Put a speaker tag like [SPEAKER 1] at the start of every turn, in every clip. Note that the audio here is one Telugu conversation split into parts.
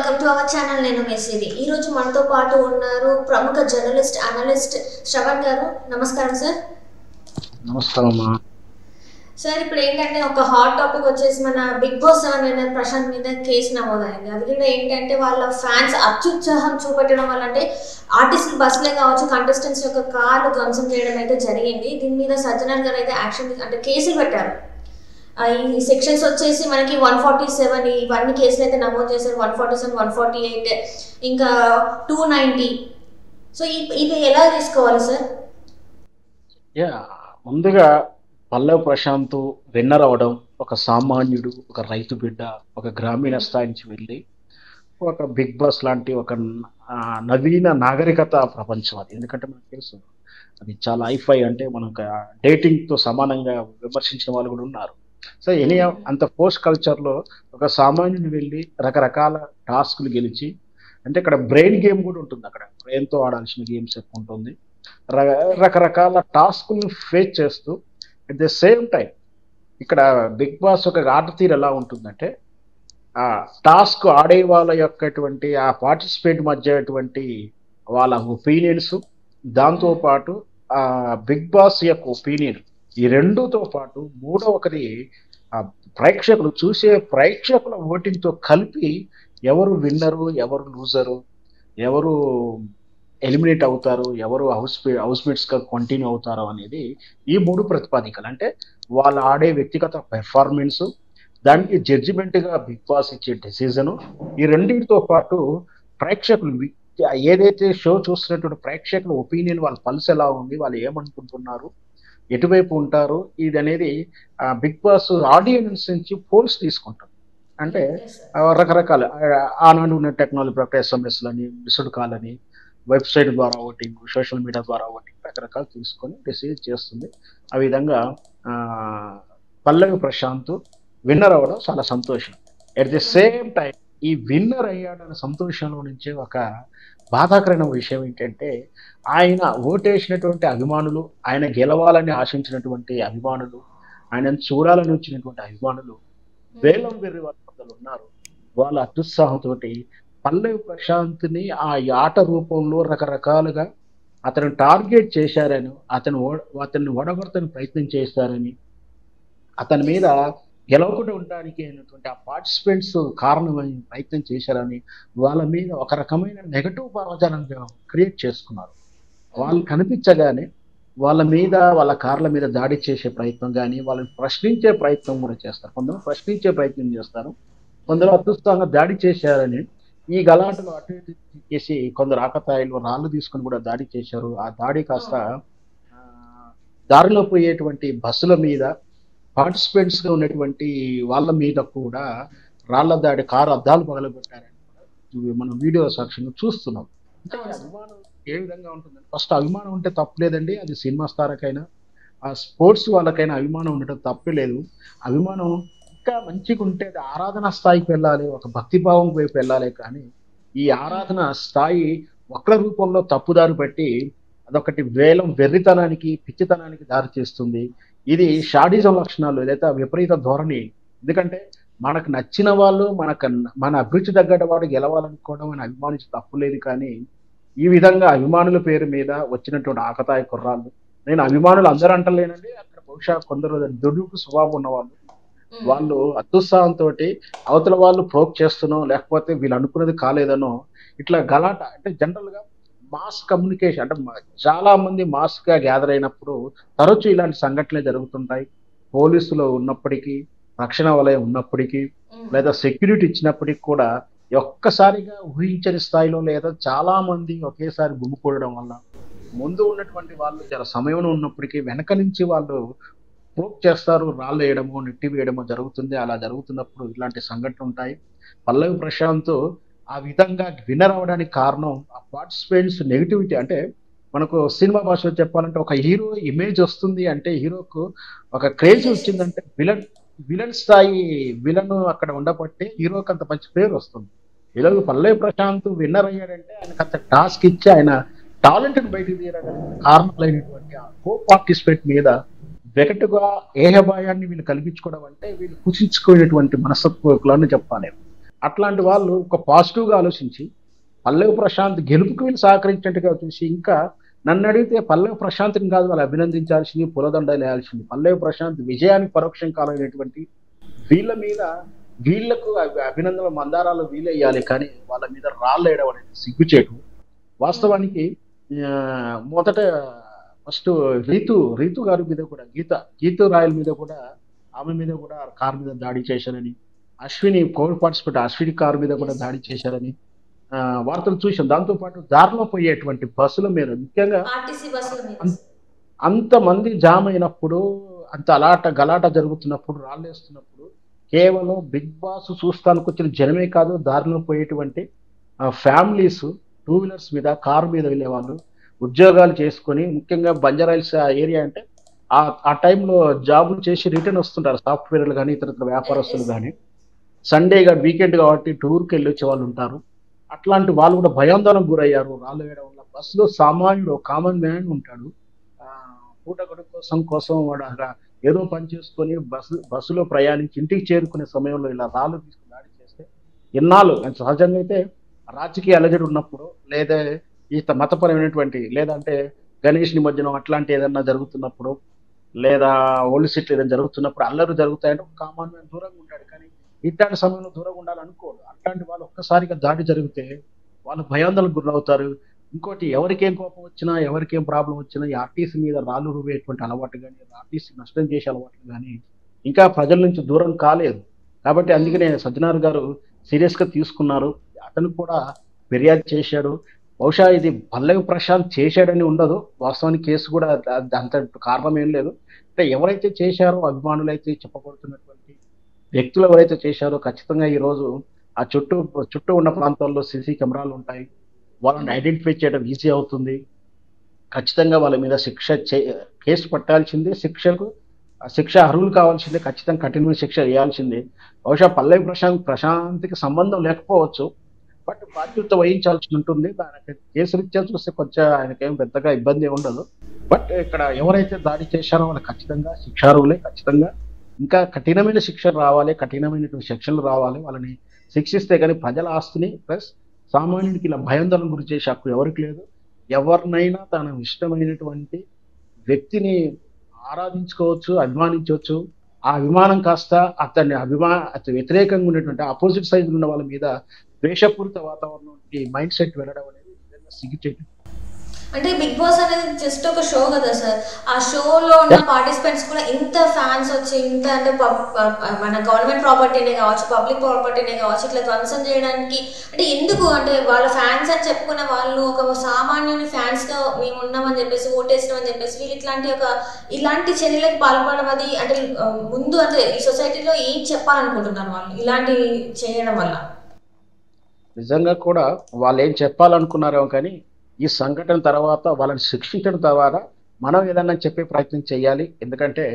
[SPEAKER 1] Welcome to our channel. నేను మెసేది. ఈ రోజు మనతో పాటు ఉన్నారు ప్రముఖ జర్నలిస్ట్ అనలిస్ట్ శ్రవణ్ గారు. నమస్కారం సార్.
[SPEAKER 2] నమస్కారం
[SPEAKER 1] సార్, ఇప్పుడు ఏంటంటే ఒక హాట్ టాపిక్ వచ్చేసి మన బిగ్ బాస్ 7 విన్నర్ ప్రశాంత్ మీద కేసు నమోదైంది. అది కూడా ఏంటంటే వాళ్ళ ఫ్యాన్స్ అత్యుత్సాహం చూపెట్టడం వల్ల, అంటే ఆర్టిస్టులు బస్సులే కావచ్చు, కంటెస్టెంట్స్ యొక్క కార్లు ధ్వంసం చేయడం అయితే జరిగింది. దీని మీద సజ్జనార్ గారు అయితే యాక్షన్ అంటే కేసులు పెట్టారు. ఈ సెక్షన్స్ వచ్చేసి మనకి 147 ఇవన్నీ కేసులు అయితే నమోదు చేశారు. 147, 148 ఇంకా 290. సో ఇవి ఎలా తీసుకోవాలి సార్?
[SPEAKER 2] ముందుగా పల్లవి ప్రశాంత్ విన్నర్ అవడం, ఒక సామాన్యుడు, ఒక రైతు బిడ్డ, ఒక గ్రామీణ స్థాయి నుంచి వెళ్ళి ఒక బిగ్ బాస్ లాంటి ఒక నవీన నాగరికత ప్రపంచం అది. ఎందుకంటే మనకు తెలుసు అది చాలా హైఫై, అంటే మనకు డేటింగ్తో సమానంగా విమర్శించిన వాళ్ళు కూడా ఉన్నారు. సో అంత పోస్ట్ కల్చర్లో ఒక సామాన్యుని వెళ్ళి రకరకాల టాస్కులు గెలిచి, అంటే ఇక్కడ బ్రెయిన్ గేమ్ కూడా ఉంటుంది, అక్కడ బ్రెయిన్తో ఆడాల్సిన గేమ్స్ ఎక్కువ ఉంటుంది. రకరకాల టాస్కులను ఫేస్ చేస్తూ అట్ ద సేమ్ టైం ఇక్కడ బిగ్ బాస్ ఒక ఆట తీరు ఎలా ఉంటుందంటే, ఆ టాస్క్ ఆడే వాళ్ళ యొక్కటువంటి ఆ పార్టిసిపేట్ మధ్య వాళ్ళ ఒపీనియన్స్, దాంతోపాటు ఆ బిగ్ బాస్ యొక్క ఒపీనియన్, ఈ రెండుతో పాటు మూడవది ప్రేక్షకులు చూసే ప్రేక్షకుల ఓటింగ్తో కలిపి ఎవరు విన్నరు, ఎవరు లూజరు, ఎవరు ఎలిమినేట్ అవుతారు, ఎవరు హౌస్మేట్స్గా కంటిన్యూ అవుతారు అనేది ఈ మూడు ప్రతిపాదికలు. అంటే వాళ్ళు ఆడే వ్యక్తిగత పెర్ఫార్మెన్సు, దానికి జడ్జిమెంట్గా బిగ్ బాస్ ఇచ్చే డెసిజను, ఈ రెండింటితో పాటు ప్రేక్షకులు ఏదైతే షో చూస్తున్నటువంటి ప్రేక్షకుల ఒపీనియన్, వాళ్ళ పల్స్ ఎలా ఉంది, వాళ్ళు ఏమనుకుంటున్నారు, ఎటువైపు ఉంటారు, ఇది అనేది బిగ్ బాస్ ఆడియన్స్ నుంచి పోల్స్ తీసుకుంటారు. అంటే రకరకాల ఆనాడు ఉన్న టెక్నాలజీ ప్రకారం SMS-లని, మిస్డ్ కాల్ అని, వెబ్సైట్ ద్వారా ఓటింగ్, సోషల్ మీడియా ద్వారా ఓటింగ్, రకరకాలు తీసుకొని డిసైడ్ చేస్తుంది. ఆ విధంగా పల్లవి ప్రశాంత్ విన్నర్ అవ్వడం చాలా సంతోషం. ఎట్ ది సేమ్ టైం ఈ విన్నర్ అయ్యాడన్న సంతోషంలో నుంచి ఒక బాధాకరమైన విషయం ఏంటంటే, ఆయన ఓటేసినటువంటి అభిమానులు, ఆయన గెలవాలని ఆశించినటువంటి అభిమానులు, ఆయనను చూడాలని వచ్చినటువంటి అభిమానులు వేలం వెర్రి వాళ్ళు ఉన్నారు. వాళ్ళ అత్యుత్సాహంతో పల్లవి ప్రశాంత్ని ఆ ఆట రూపంలో రకరకాలుగా అతను టార్గెట్ చేశారని, అతన్ని ఓడగొడతని ప్రయత్నం చేస్తారని, అతని మీద గెలవకుండా ఉండడానికి అయినటువంటి ఆ పార్టిసిపెంట్స్ కారణమని ప్రయత్నం చేశారని, వాళ్ళ మీద ఒక రకమైన నెగటివ్ భావజాలను క్రియేట్ చేసుకున్నారు. వాళ్ళు కనిపించగానే వాళ్ళ మీద, వాళ్ళ కార్ల మీద దాడి చేసే ప్రయత్నం కానీ, వాళ్ళని ప్రశ్నించే ప్రయత్నం కూడా చేస్తారు. కొందరు ప్రశ్నించే ప్రయత్నం చేస్తారు, కొందరు అత్యుత్సాహంగా దాడి చేశారని ఈ గలాటలు అటు ఇటు చేసి కొందరు ఆకతాయిలు రాళ్ళు తీసుకుని కూడా దాడి చేశారు. ఆ దాడి కాస్త దారిలో పోయేటువంటి బస్సుల మీద, పార్టిసిపెంట్స్గా ఉన్నటువంటి వాళ్ళ మీద కూడా రాళ్ల దాడి, కారు అద్దాలు పగలగొట్టారని కూడా మనం వీడియో సాక్ష్యంగా చూస్తున్నాం. అంటే అభిమానం ఏ విధంగా ఉంటుందంటే, ఫస్ట్ అభిమానం ఉంటే తప్పులేదండి. అది సినిమా స్థారకైనా ఆ స్పోర్ట్స్ వాళ్ళకైనా అభిమానం ఉండటం తప్పే లేదు. అభిమానం ఇంకా మంచిగా ఉంటే అది ఆరాధన స్థాయికి వెళ్ళాలి, ఒక భక్తిభావం వైపు వెళ్ళాలి. కానీ ఈ ఆరాధన స్థాయి ఒక్కల రూపంలో తప్పుదారి పట్టి అదొకటి వెర్రితనానికి, పిచ్చితనానికి దారి చేస్తుంది. ఇది షాడిజం లక్షణాలు, ఏదైతే విపరీత ధోరణి. ఎందుకంటే మనకు నచ్చిన వాళ్ళు, మన అభిరుచి తగ్గట్టు వాడు గెలవాలనుకోవడం అని అభిమానించి తప్పులేదు. కానీ ఈ విధంగా అభిమానుల పేరు మీద వచ్చినటువంటి ఆకతాయి కుర్రాళ్ళు, నేను అభిమానులు అందరూ అంటలేనండి, అక్కడ బహుశా కొందరు దుడుకు స్వభావం ఉన్నవాళ్ళు, వాళ్ళు అత్యుత్సాహంతో అవతల వాళ్ళు ప్రోక్ చేస్తునో, లేకపోతే వీళ్ళు అనుకున్నది కాలేదనో ఇట్లా గలాట. అంటే జనరల్గా మాస్ కమ్యూనికేషన్, అంటే చాలా మంది మాస్గా గ్యాదర్ అయినప్పుడు తరచూ ఇలాంటి సంఘటనలే జరుగుతుంటాయి. పోలీసులు ఉన్నప్పటికీ, రక్షణ వలయం ఉన్నప్పటికీ, లేదా సెక్యూరిటీ ఇచ్చినప్పటికీ కూడా ఒక్కసారిగా ఊహించని స్థాయిలో లేదా చాలా మంది ఒకేసారి గుమ్మికూడడం వల్ల ముందు ఉన్నటువంటి వాళ్ళు చాలా సమయం ఉన్నప్పటికీ వెనక నుంచి వాళ్ళు ప్రోక్ చేస్తారు, రాళ్ళు వేయడమో, నెట్టి వేయడమో జరుగుతుంది. అలా జరుగుతున్నప్పుడు ఇలాంటి సంఘటనలు ఉంటాయి. పల్లవి ప్రశాంత్ ఆ విధంగా విన్నర్ అవ్వడానికి కారణం ఆ పార్టిసిపెంట్స్ నెగిటివిటీ. అంటే మనకు సినిమా భాషలో చెప్పాలంటే, ఒక హీరో ఇమేజ్ వస్తుంది అంటే, హీరోకు ఒక క్రేజ్ వచ్చిందంటే, విలన్ స్థాయి విలన్ అక్కడ ఉండబట్టి హీరోకి అంత మంచి పేరు వస్తుంది. ఈరోజు పల్లవి ప్రశాంత్ విన్నర్ అయ్యాడంటే ఆయనకు అంత టాస్క్ ఇచ్చి ఆయన టాలెంట్ని బయటకు తీయడానికి కారణాలైనటువంటి ఆ కో పార్టిసిపేట్ మీద వెగటుగా ఏహభాయాన్ని వీళ్ళు కల్పించుకోవడం అంటే వీళ్ళు కుచించుకునేటువంటి మనస్తత్వాలని చెప్పాలి. అట్లాంటి వాళ్ళు ఒక పాజిటివ్గా ఆలోచించి పల్లవి ప్రశాంత్ గెలుపుకి వీళ్ళు సహకరించినట్టుగా చూసి ఇంకా నన్ను అడిగితే పల్లవి ప్రశాంత్ని కాదు వాళ్ళు అభినందించాల్సింది, పూలదండలు వేయాల్సింది. పల్లవి ప్రశాంత్ విజయానికి పరోక్షం కాలమైనటువంటి వీళ్ళ మీద వీళ్ళకు అభినందనలు మందారాలు వీలెయ్యాలి, కానీ వాళ్ళ మీద రాళ్ళు వేయడం అనేది సిగ్గుచేటు. వాస్తవానికి ఆ, మొదట ఫస్ట్ రీతు గారి మీద కూడా గీతు రాయల మీద కూడా ఆమె మీద కూడా కారు మీద దాడి చేశారని, Ashwini Covid participate Ashwini car మీద కూడా
[SPEAKER 1] ఎస్.
[SPEAKER 2] దాడి చేశారని ఆ, వార్తలు చూసాం. దాంతో పాటు దారిలో పోయేటువంటి బస్సుల మీద ముఖ్యంగా
[SPEAKER 1] ఆర్టీసీ బస్సుల మీద
[SPEAKER 2] అం- అంతమంది జామ్ అయినప్పుడు, అంత గలాట జరుగుతున్నప్పుడు, రాళ్ళేస్తున్నప్పుడు కేవలం బిగ్ బాస్ చూస్తానికి వచ్చిన జనమే కాదు, దారిలో పోయేటువంటి ఫ్యామిలీస్ టూ వీలర్స్ మీద కారు మీద వెళ్ళే వాళ్ళు ఉద్యోగాలు చేసుకొని, ముఖ్యంగా బంజారాయిల్స్ ఆ ఏరియా అంటే ఆ టైంలో జాబులు చేసి రిటర్న్ వస్తుంటారు సాఫ్ట్వేర్లు కానీ ఇతర వ్యాపారస్తులు
[SPEAKER 1] ఎస్.
[SPEAKER 2] కానీ. సండేగా వీకెండ్ కాబట్టి టూర్కి వెళ్ళి వచ్చే వాళ్ళు ఉంటారు. అట్లాంటి వాళ్ళు కూడా భయాందోళనకు గురయ్యారు రాళ్ళు వేయడం వల్ల. బస్సులో సామాన్యుడు కామన్ మ్యాన్ ఉంటాడు. ఆ, పూట గడుపు కోసం వాడు అలా ఏదో పని చేసుకొని బస్సులో ప్రయాణించి ఇంటికి చేరుకునే సమయంలో ఇలా రాళ్ళు తీసుకుని దాడి చేస్తే ఇన్నాళ్ళు సహజంగా అయితే రాజకీయ అలజడి ఉన్నప్పుడు, లేదా మతపరమైనటువంటి, లేదంటే గణేష్ నిమజ్జనం అట్లాంటి ఏదన్నా జరుగుతున్నప్పుడు, లేదా ఓల్డ్ సిటీ ఏదైనా జరుగుతున్నప్పుడు అల్లరి జరుగుతాయంటే ఒక కామన్ మ్యాన్ దూరంగా ఉంటాడు. కానీ ఇట్లాంటి సమయంలో దూరంగా ఉండాలనుకోడు. అట్లాంటి వాళ్ళు ఒక్కసారిగా దాడి జరిగితే వాళ్ళు భయాందోళనకు గురవుతారు. ఇంకోటి, ఎవరికేం కోపం వచ్చినా, ఎవరికేం ప్రాబ్లం వచ్చినా ఈ ఆర్టీసీ మీద రాళ్ళు రువేటువంటి అలవాటు కానీ, ఆర్టీసీ నష్టం చేసే అలవాట్లు కానీ ఇంకా ప్రజల నుంచి దూరం కాలేదు. కాబట్టి అందుకనే సజ్జనార్ గారు సీరియస్గా తీసుకున్నారు. అతను కూడా ఫిర్యాదు చేశాడు. బహుశా ఇది పల్లవి ప్రశాంత్ చేశాడని ఉండదు, వాస్తవానికి కేసు కూడా అంత కారణం ఏం లేదు. అంటే ఎవరైతే చేశారో అభిమానులైతే చెప్పబడుతున్నటువంటి వ్యక్తులు ఎవరైతే చేశారో ఖచ్చితంగా ఈ రోజు ఆ చుట్టూ ఉన్న ప్రాంతాల్లో సీసీ కెమెరాలు ఉంటాయి, వాళ్ళని ఐడెంటిఫై చేయడం ఈజీ అవుతుంది. ఖచ్చితంగా వాళ్ళ మీద కేసు పట్టాల్సిందే, శిక్ష అర్హులు కావాల్సిందే, ఖచ్చితంగా కఠినమైన శిక్ష వేయాల్సిందే. బహుశా పల్లవి ప్రశాంత్కి సంబంధం లేకపోవచ్చు, బట్ బాధ్యత వహించాల్సి ఉంటుంది. దానికి కేసు రీత్యా చూస్తే కొంచెం ఆయనకేం పెద్దగా ఇబ్బంది ఏమి ఉండదు. బట్ ఇక్కడ ఎవరైతే దాడి చేశారో వాళ్ళు ఖచ్చితంగా శిక్షార్హులే. ఖచ్చితంగా ఇంకా కఠినమైన శిక్ష రావాలి, కఠినమైనటువంటి శిక్షలు రావాలి. వాళ్ళని శిక్షిస్తే కానీ ప్రజల ఆస్తిని ప్లస్ సామాన్యుడికి ఇలా భయాందోళన గురి చేసే హక్కు ఎవరికి లేదు. ఎవరినైనా తన ఇష్టమైనటువంటి వ్యక్తిని ఆరాధించుకోవచ్చు, అభిమానించవచ్చు. ఆ అభిమానం కాస్త అతని వ్యతిరేకంగా ఉన్నటువంటి ఆపోజిట్ సైడ్ ఉన్న వాళ్ళ మీద ద్వేషపూరిత వాతావరణంకి మైండ్ సెట్ వెళ్ళడం అనేది నిజంగా సిగ్గుచేటు.
[SPEAKER 1] అంటే బిగ్ బాస్ అనేది జస్ట్ ఒక షో కదా సార్. ఆ షోలో ఉన్న పార్టిసిపెంట్స్ కూడా ఇంత ఫ్యాన్స్ వచ్చి ఇంత అంటే మన గవర్నమెంట్ ప్రాపర్టీనే కావచ్చు, పబ్లిక్ ప్రాపర్టీనే కావచ్చు, ఇట్లా ధ్వంసం చేయడానికి అంటే ఎందుకు? అంటే వాళ్ళ ఫ్యాన్స్ అని చెప్పుకున్న వాళ్ళు ఒక సామాన్యుని ఫ్యాన్స్గా మేము ఉన్నామని చెప్పేసి, ఓటేసినామని చెప్పేసి వీళ్ళు ఇలాంటి చర్యలకు పాల్పడడం అది అంటే ముందు అంటే ఈ సొసైటీలో ఏం చెప్పాలనుకుంటున్నారు వాళ్ళు ఇలాంటి చేయడం వల్ల?
[SPEAKER 2] నిజంగా కూడా వాళ్ళు ఏం చెప్పాలనుకున్నారేమో, కానీ ఈ సంఘటన తర్వాత వాళ్ళని శిక్షించడం తర్వాత మనం ఏదన్నా చెప్పే ప్రయత్నం చేయాలి. ఎందుకంటే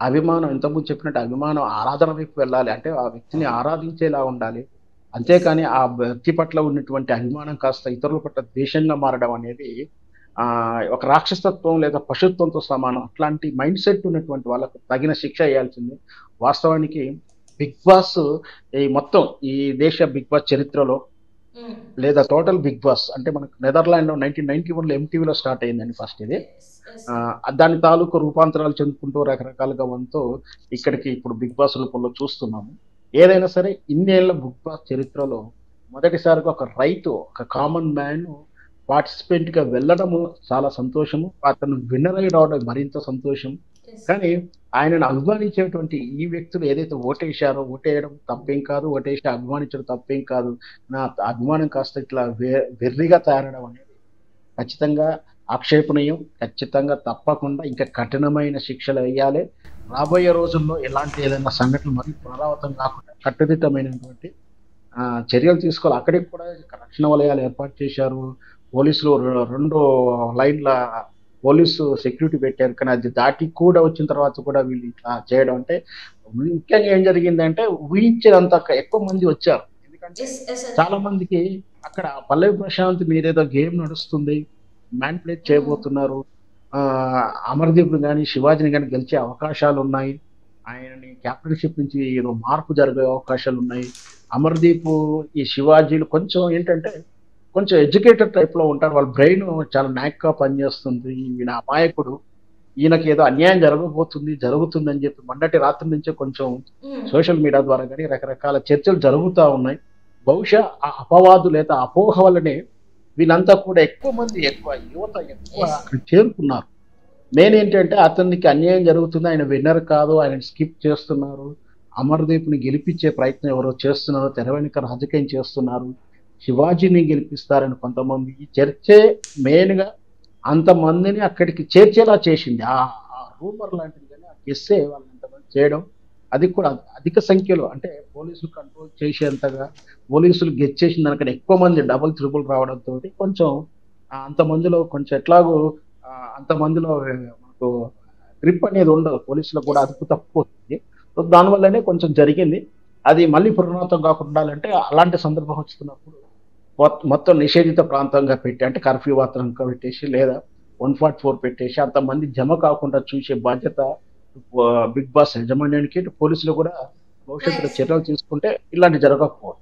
[SPEAKER 2] అభిమానం, ఇంతకుముందు చెప్పినట్టు అభిమానం ఆరాధన వైపు వెళ్ళాలి. అంటే ఆ వ్యక్తిని ఆరాధించేలా ఉండాలి. అంతేకాని ఆ వ్యక్తి పట్ల ఉన్నటువంటి అభిమానం కాస్త ఇతరుల పట్ల ద్వేషంగా మారడం అనేది ఆ ఒక రాక్షసత్వం లేదా పశుత్వంతో సమానం. అట్లాంటి మైండ్ సెట్ ఉన్నటువంటి వాళ్ళకు తగిన శిక్ష వేయాల్సింది. వాస్తవానికి బిగ్ బాస్ మొత్తం ఈ దేశ బిగ్ బాస్ చరిత్రలో, లేదా టోటల్ బిగ్ బాస్ అంటే మనకు నెదర్లాండ్ 1991లో MTVలో స్టార్ట్ అయిందండి ఫస్ట్ ఇది. దాని తాలూకు రూపాంతరాలు చెందుకుంటూ రకరకాలుగా వంతో ఇక్కడికి ఇప్పుడు బిగ్ బాస్ రూపంలో చూస్తున్నాము. ఏదైనా సరే ఇన్నేళ్ల బిగ్ బాస్ చరిత్రలో మొదటిసారిగా ఒక రైతు, ఒక కామన్ మ్యాన్ పార్టిసిపెంట్ గా వెళ్ళడము చాలా సంతోషము. అతను విన్నర్ అయి రావడం మరింత సంతోషం. కానీ ఆయనను అభిమానించేటువంటి ఈ వ్యక్తులు ఏదైతే ఓటేయడం తప్పేం కాదు, ఓటేసి అభిమానించడం తప్పేం కాదు. నా అభిమానం కాస్త ఇట్లా వెర్రిగా తయారడం అనేది ఖచ్చితంగా ఆక్షేపణీయం. ఖచ్చితంగా తప్పకుండా ఇంకా కఠినమైన శిక్షలు వేయాలి. రాబోయే రోజుల్లో ఎలాంటి ఏదైనా సంఘటనలు మరీ పునరావృతం కాకుండా కట్టుదిట్టమైనటువంటి చర్యలు తీసుకోవాలి. అక్కడికి కూడా రక్షణ వలయాలు ఏర్పాటు చేశారు. పోలీసులు 2 లైన్ల పోలీసు సెక్యూరిటీ పెట్టారు. కానీ అది దాటి కూడా వచ్చిన తర్వాత కూడా వీళ్ళు ఇట్లా చేయడం అంటే, ముఖ్యంగా ఏం జరిగిందంటే ఊహించేదంత ఎక్కువ మంది వచ్చారు. ఎందుకంటే చాలా మందికి అక్కడ పల్లవి ప్రశాంత్ మీరేదో గేమ్ నడుస్తుంది, మ్యానిపులేట్ చేయబోతున్నారు, అమర్దీప్ కానీ శివాజీని కానీ గెలిచే అవకాశాలు ఉన్నాయి, ఆయనని క్యాప్టెన్షిప్ నుంచి ఏదో మార్పు జరిగే అవకాశాలు ఉన్నాయి, అమర్దీప్, ఈ శివాజీలు కొంచెం ఏంటంటే కొంచెం ఎడ్యుకేటెడ్ టైప్‌లో ఉంటారు. వాళ్ళ బ్రెయిన్ చాలా నాక్‌గా పనిచేస్తుంది. ఈయన అమాయకుడు. ఈయనకి ఏదో అన్యాయం జరగబోతుంది, జరుగుతుందని చెప్పి మొన్నటి రాత్రి నుంచే కొంచెం
[SPEAKER 1] ఉమ్,
[SPEAKER 2] సోషల్ మీడియా ద్వారా గాని రకరకాల చర్చలు జరుగుతా ఉన్నాయి. బహుశా ఆ అపవాదు లేదా అపోహ వల్లనే వీళ్ళంతా కూడా ఎక్కువ మంది, ఎక్కువ యువత ఎక్కువ
[SPEAKER 1] ఎస్.
[SPEAKER 2] అక్కడికి చేరుకున్నారు. మెయిన్ ఏంటంటే అతనికి అన్యాయం జరుగుతుంది. ఆయన విన్నర్ కాదు. ఆయనని స్కిప్ చేస్తున్నారు. అమర్‌దీప్‌ని గెలిపించే ప్రయత్నం ఎవరో చేస్తున్నారు. తెర వెనుక రాజకీయం చేస్తున్నారు. శివాజీని గెలిపిస్తారని కొంతమంది. ఈ చర్చే మెయిన్‌గా అంతమందిని అక్కడికి చేర్చేలా చేసింది. ఆ రూమర్ లాంటిది గాని, ఆ గెస్సే వాళ్ళని అంతమంది చేయడం. అది కూడా అధిక సంఖ్యలో అంటే పోలీసులు కంట్రోల్ చేసేంతగా పోలీసులు గెస్ చేసిన దానికన్నా ఎక్కువ మంది డబుల్, త్రిబుల్ రావడంతోటి కొంచెం అంతమందిలో కొంచెం ఎట్లాగో అంతమందిలో మనకు గ్రిప్ అనేది ఉండదు. పోలీసులకు కూడా
[SPEAKER 1] ఎస్.
[SPEAKER 2] అదుపు తప్పుతుంది. సో, దానివల్లనే కొంచెం జరిగింది. అది మళ్ళీ పునరావృతం కాకుండా ఉండాలంటే అలాంటి సందర్భం వస్తున్నప్పుడు మొత్తం నిషేధిత ప్రాంతంగా పెట్టి అంటే కర్ఫ్యూ వాతావరణంగా పెట్టేసి లేదా 144 పెట్టేసి అంతమంది జమ కాకుండా చూసే బాధ్యత బిగ్ బాస్ యాజమాన్యానికి, పోలీసులు కూడా భవిష్యత్తులో
[SPEAKER 1] నైస్.
[SPEAKER 2] చర్యలు తీసుకుంటే ఇలాంటివి జరగకపోవచ్చు.